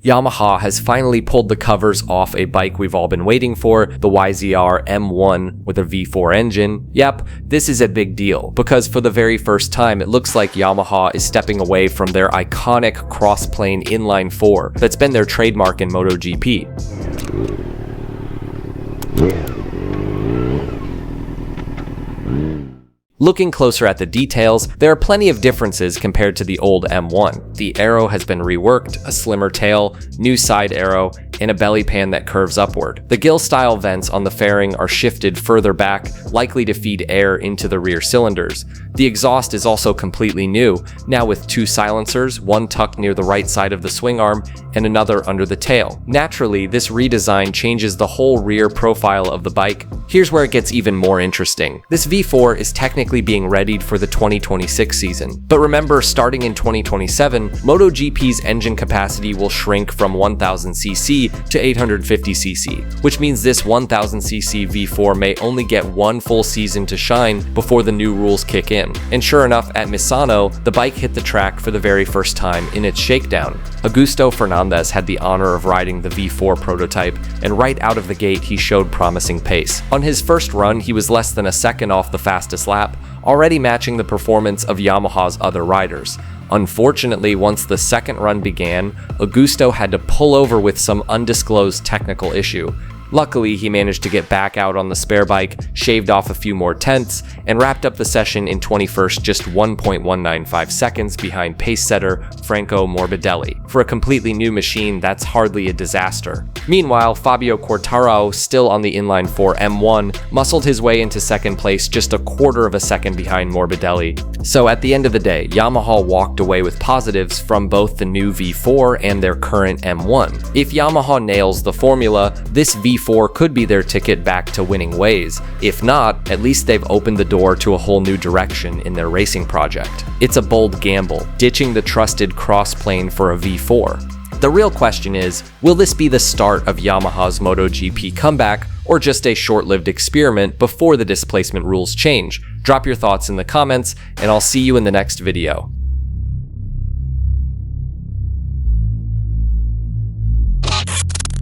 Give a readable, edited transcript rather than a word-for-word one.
Yamaha has finally pulled the covers off a bike we've all been waiting for, the YZR-M1 with a V4 engine. Yep, this is a big deal, because for the very first time it looks like Yamaha is stepping away from their iconic crossplane inline-four that's been their trademark in MotoGP. Looking closer at the details, there are plenty of differences compared to the old M1. The aero has been reworked, a slimmer tail, new side aero, and a belly pan that curves upward. The gill-style vents on the fairing are shifted further back, likely to feed air into the rear cylinders. The exhaust is also completely new, now with two silencers, one tucked near the right side of the swing arm and another under the tail. Naturally, this redesign changes the whole rear profile of the bike. Here's where it gets even more interesting. This V4 is technically being readied for the 2026 season. But remember, starting in 2027, MotoGP's engine capacity will shrink from 1000cc to 850cc, which means this 1000cc V4 may only get one full season to shine before the new rules kick in. And sure enough, at Misano, the bike hit the track for the very first time in its shakedown. Augusto Fernández had the honor of riding the V4 prototype, and right out of the gate he showed promising pace. On his first run, he was less than a second off the fastest lap, already matching the performance of Yamaha's other riders. Unfortunately, once the second run began, Augusto had to pull over with some undisclosed technical issue. Luckily, he managed to get back out on the spare bike, shaved off a few more tenths, and wrapped up the session in 21st just 1.195 seconds behind pace setter Franco Morbidelli. For a completely new machine, that's hardly a disaster. Meanwhile, Fabio Quartararo, still on the inline-four M1, muscled his way into second place just a quarter of a second behind Morbidelli. So at the end of the day, Yamaha walked away with positives from both the new V4 and their current M1. If Yamaha nails the formula, this V4 could be their ticket back to winning ways. If not, at least they've opened the door to a whole new direction in their racing project. It's a bold gamble, ditching the trusted crossplane for a V4. The real question is, will this be the start of Yamaha's MotoGP comeback, or just a short-lived experiment before the displacement rules change? Drop your thoughts in the comments, and I'll see you in the next video.